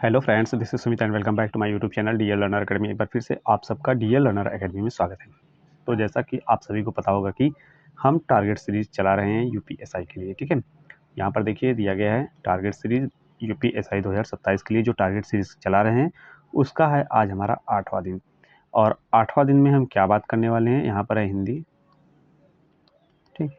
Hello friends, this is Sumit and welcome back to my YouTube channel DL learner academy. एक बार फिर से आप सबका डीएल लर्नर एकेडमी में स्वागत है। तो जैसा कि आप सभी को पता होगा कि हम टारगेट सीरीज़ चला रहे हैं यूपीएसआई के लिए, ठीक है। यहाँ पर देखिए दिया गया है टारगेट सीरीज़ यूपीएसआई 2027 के लिए जो टारगेट सीरीज़ चला रहे हैं उसका है आज हमारा 8वां दिन। और 8वां दिन में हम क्या बात करने वाले हैं, यहाँ पर है हिंदी। ठीक,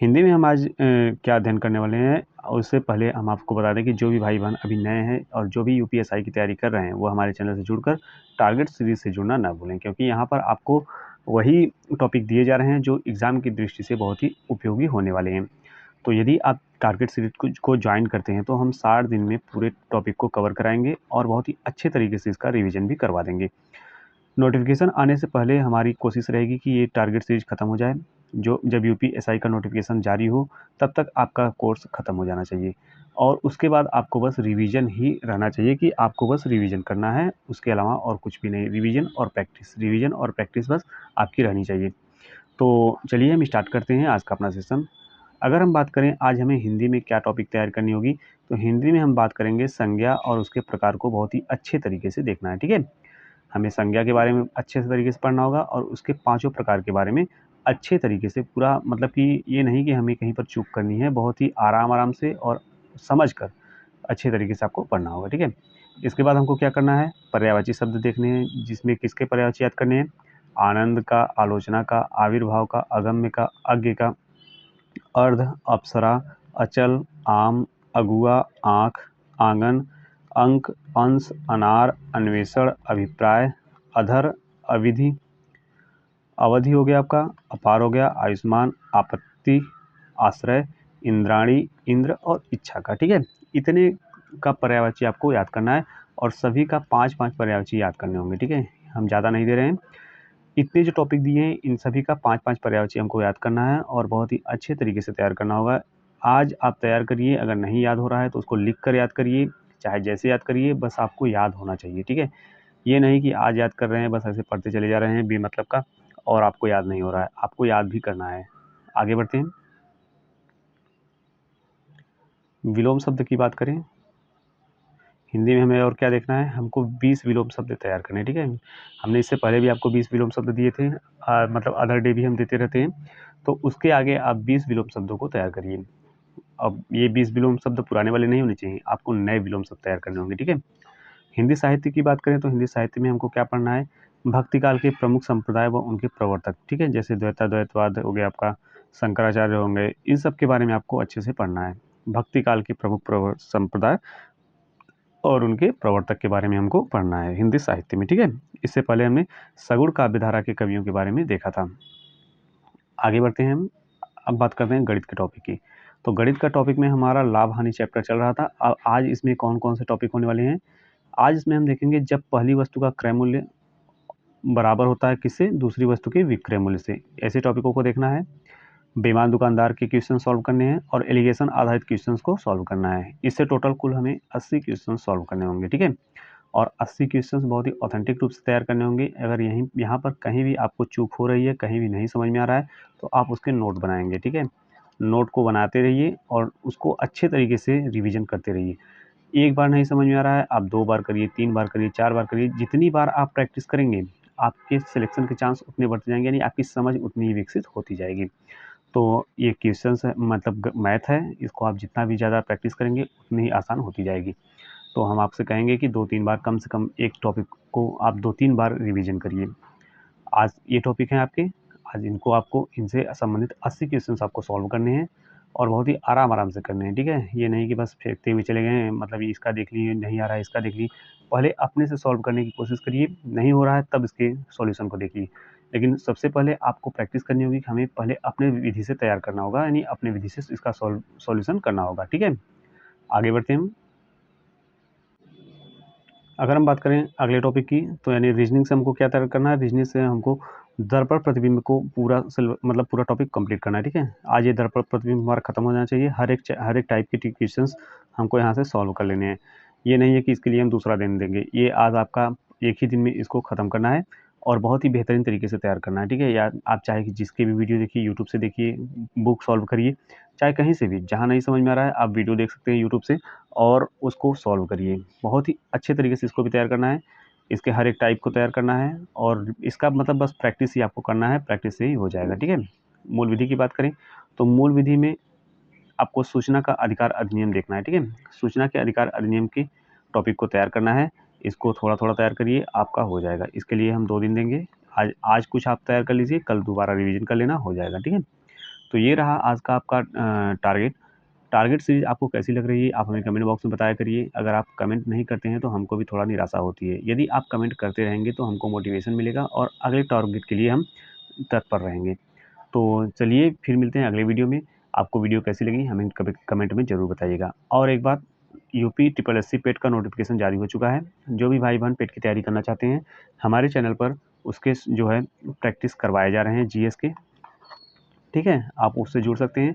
हिंदी में हम आज क्या अध्ययन करने वाले हैं, उससे पहले हम आपको बता दें कि जो भी भाई बहन अभी नए हैं और जो भी यूपीएसआई की तैयारी कर रहे हैं वो हमारे चैनल से जुड़कर टारगेट सीरीज़ से जुड़ना ना भूलें, क्योंकि यहाँ पर आपको वही टॉपिक दिए जा रहे हैं जो एग्ज़ाम की दृष्टि से बहुत ही उपयोगी होने वाले हैं। तो यदि आप टारगेट सीरीज़ को ज्वाइन करते हैं तो हम 60 दिन में पूरे टॉपिक को कवर कराएंगे और बहुत ही अच्छे तरीके से इसका रिविज़न भी करवा देंगे। नोटिफिकेशन आने से पहले हमारी कोशिश रहेगी कि ये टारगेट सीरीज ख़त्म हो जाए। जो जब यूपीएसआई का नोटिफिकेशन जारी हो तब तक आपका कोर्स ख़त्म हो जाना चाहिए और उसके बाद आपको बस रिवीजन ही रहना चाहिए कि आपको बस रिवीजन करना है, उसके अलावा और कुछ भी नहीं। रिवीजन और प्रैक्टिस बस आपकी रहनी चाहिए। तो चलिए हम स्टार्ट करते हैं आज का अपना सेशन। अगर हम बात करें आज हमें हिंदी में क्या टॉपिक तैयार करनी होगी, तो हिंदी में हम बात करेंगे संज्ञा और उसके प्रकार को बहुत ही अच्छे तरीके से देखना है, ठीक है। हमें संज्ञा के बारे में अच्छे से तरीके से पढ़ना होगा और उसके पांचों प्रकार के बारे में अच्छे तरीके से पूरा, मतलब कि ये नहीं कि हमें कहीं पर चूक करनी है, बहुत ही आराम से और समझ कर अच्छे तरीके से आपको पढ़ना होगा, ठीक है। इसके बाद हमको क्या करना है, पर्यायवाची शब्द देखने हैं, जिसमें किसके पर्यायवाची याद करने हैं, आनंद का, आलोचना का, आविर्भाव का, अगम्य का, अज्ञ का, अर्ध, अप्सरा, अचल, आम, अगुआ, आँख, आंगन, अंक, अंश, अनार, अन्वेषण, अभिप्राय, अधर, अविधि, अवधि हो गया आपका, अपार हो गया, आयुष्मान, आपत्ति, आश्रय, इंद्राणी, इंद्र और इच्छा का, ठीक है। इतने का पर्यायवाची आपको याद करना है और सभी का 5-5 पर्यायवाची याद करने होंगे, ठीक है। हम ज़्यादा नहीं दे रहे हैं। इतने जो टॉपिक दिए हैं इन सभी का 5-5 पर्यायवाची हमको याद करना है और बहुत ही अच्छे तरीके से तैयार करना होगा। आज आप तैयार करिए, अगर नहीं याद हो रहा है तो उसको लिख कर याद करिए, चाहे जैसे याद करिए, बस आपको याद होना चाहिए, ठीक है। ये नहीं कि आज याद कर रहे हैं, बस ऐसे पढ़ते चले जा रहे हैं बेमतलब का और आपको याद नहीं हो रहा है, आपको याद भी करना है। आगे बढ़ते हैं। विलोम शब्द की बात करें, हिंदी में हमें और क्या देखना है, हमको 20 विलोम शब्द तैयार करने हैं, ठीक है। हमने इससे पहले भी आपको 20 विलोम शब्द दिए थे, मतलब अदर डे भी हम देते रहते हैं। तो उसके आगे आप 20 विलोम शब्दों को तैयार करिए। अब ये 20 विलोम शब्द पुराने वाले नहीं होने चाहिए, आपको नए विलोम शब्द तैयार करने होंगे, ठीक है। हिंदी साहित्य की बात करें तो हिंदी साहित्य में हमको क्या पढ़ना है, भक्ति काल के प्रमुख संप्रदाय व उनके प्रवर्तक, ठीक है। जैसे द्वैतवाद हो गया आपका, शंकराचार्य होंगे, इन सब के बारे में आपको अच्छे से पढ़ना है। भक्ति काल के प्रमुख संप्रदाय और उनके प्रवर्तक के बारे में हमको पढ़ना है हिंदी साहित्य में, ठीक है। इससे पहले हमने सगुण काव्यधारा के कवियों के बारे में देखा था। आगे बढ़ते हैं हम। अब बात करते हैं गणित के टॉपिक की। तो गणित का टॉपिक में हमारा लाभ हानि चैप्टर चल रहा था। अब आज इसमें कौन कौन से टॉपिक होने वाले हैं, आज इसमें हम देखेंगे जब पहली वस्तु का क्रय मूल्य बराबर होता है किससे, दूसरी वस्तु के विक्रय मूल्य से, ऐसे टॉपिकों को देखना है। बेईमान दुकानदार के क्वेश्चन सॉल्व करने हैं और एलिगेशन आधारित क्वेश्चंस को सॉल्व करना है। इससे टोटल कुल हमें 80 क्वेश्चन सॉल्व करने होंगे, ठीक है। और 80 क्वेश्चंस बहुत ही ऑथेंटिक रूप से तैयार करने होंगे। अगर यहाँ पर कहीं भी आपको चूक हो रही है, कहीं भी नहीं समझ में आ रहा है, तो आप उसके नोट बनाएंगे, ठीक है। नोट को बनाते रहिए और उसको अच्छे तरीके से रिवीजन करते रहिए। एक बार नहीं समझ में आ रहा है, आप 2 बार करिए, 3 बार करिए, 4 बार करिए। जितनी बार आप प्रैक्टिस करेंगे, आपके सिलेक्शन के चांस उतने बढ़ते जाएंगे, यानी आपकी समझ उतनी ही विकसित होती जाएगी। तो ये क्वेश्चंस है, मतलब मैथ है, इसको आप जितना भी ज़्यादा प्रैक्टिस करेंगे उतनी ही आसान होती जाएगी। तो हम आपसे कहेंगे कि 2-3 बार, कम से कम एक टॉपिक को आप 2-3 बार रिवीजन करिए। आज ये टॉपिक हैं आपके, आज इनको आपको इनसे संबंधित 80 क्वेश्चंस आपको सॉल्व करने हैं और बहुत ही आराम से करने हैं, ठीक है। ये नहीं कि बस फेंकते हुए चले गए, मतलब ये इसका देख लिए, नहीं आ रहा है इसका देख लिए। पहले अपने से सॉल्व करने की कोशिश करिए, नहीं हो रहा है तब इसके सॉल्यूशन को देखिए। लेकिन सबसे पहले आपको प्रैक्टिस करनी होगी कि हमें पहले अपने विधि से तैयार करना होगा, यानी अपने विधि से इसका सॉल्यूशन करना होगा, ठीक है। आगे बढ़ते हैं हम। अगर हम बात करें अगले टॉपिक की, तो यानी रीजनिंग से हमको क्या तैयार करना है, रीजनिंग से हमको दर्पण प्रतिबिंब को पूरा मतलब पूरा टॉपिक कंप्लीट करना है, ठीक है। आज ये दर्पण प्रतिबिंब हमारा खत्म हो जाना चाहिए। हर एक टाइप के क्वेश्चंस हमको यहाँ से सॉल्व कर लेने हैं। ये नहीं है कि इसके लिए हम दूसरा दिन देंगे, ये आज आपका एक ही दिन में इसको ख़त्म करना है और बहुत ही बेहतरीन तरीके से तैयार करना है, ठीक है? या आप चाहे कि जिसके भी वीडियो देखिए, यूट्यूब से देखिए, बुक सॉल्व करिए, चाहे कहीं से भी, जहाँ नहीं समझ में आ रहा है आप वीडियो देख सकते हैं यूट्यूब से और उसको सॉल्व करिए। बहुत ही अच्छे तरीके से इसको भी तैयार करना है, इसके हर एक टाइप को तैयार करना है और इसका मतलब बस प्रैक्टिस ही आपको करना है, प्रैक्टिस से ही हो जाएगा, ठीक है? मूल विधि की बात करें, तो मूल विधि में आपको सूचना का अधिकार अधिनियम देखना है, ठीक है? सूचना के अधिकार अधिनियम के टॉपिक को तैयार करना है, इसको थोड़ा-थोड़ा तैयार करिए, आपका हो जाएगा। इसके लिए हम 2 दिन देंगे, आज आज कुछ आप तैयार कर लीजिए, कल दोबारा रिवीजन कर लेना, हो जाएगा, ठीक है? तो ये रहा आज का आपका टारगेट। टारगेट सीरीज़ आपको कैसी लग रही है, आप हमें कमेंट बॉक्स में बताया करिए। अगर आप कमेंट नहीं करते हैं, तो हमको भी थोड़ा निराशा होती है। यदि आप कमेंट करते रहेंगे, तो हमको मोटिवेशन मिलेगा और अगले टारगेट के लिए हम तत्पर रहेंगे। तो चलिए फिर मिलते हैं अगले वीडियो में। आपको वीडियो कैसी लगी हमें कमेंट में ज़रूर बताइएगा। और एक बात, यूपी ट्रिपल एससी पेट का नोटिफिकेशन जारी हो चुका है। जो भी भाई बहन पेट की तैयारी करना चाहते हैं, हमारे चैनल पर उसके जो है प्रैक्टिस करवाए जा रहे हैं जीएस के, ठीक है? आप उससे जुड़ सकते हैं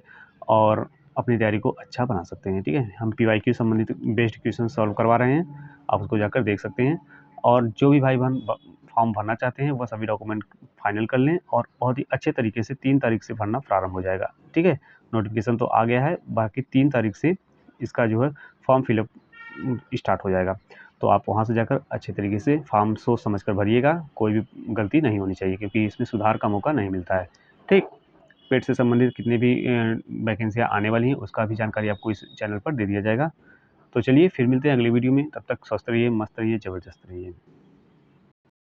और अपनी तैयारी को अच्छा बना सकते हैं, ठीक है? हम पीवाईक्यू संबंधित बेस्ड क्वेश्चन सॉल्व करवा रहे हैं, आप उसको जाकर देख सकते हैं। और जो भी भाई-बहन फॉर्म भरना चाहते हैं, वह सभी डॉक्यूमेंट फाइनल कर लें और बहुत ही अच्छे तरीके से 3 तारीख से भरना प्रारंभ हो जाएगा, ठीक है? नोटिफिकेशन तो आ गया है, बाकी 3 तारीख से इसका जो है फॉर्म फिलअप स्टार्ट हो जाएगा। तो आप वहाँ से जाकर अच्छे तरीके से फॉर्म सोच समझ कर भरिएगा, कोई भी गलती नहीं होनी चाहिए क्योंकि इसमें सुधार का मौका नहीं मिलता है, ठीक? पेट से संबंधित कितनी भी वैकेंसियाँ आने वाली हैं, उसका भी जानकारी आपको इस चैनल पर दे दिया जाएगा। तो चलिए फिर मिलते हैं अगली वीडियो में, तब तक स्वस्थ रहिए, मस्त रहिए, ज़बरदस्त रहिए।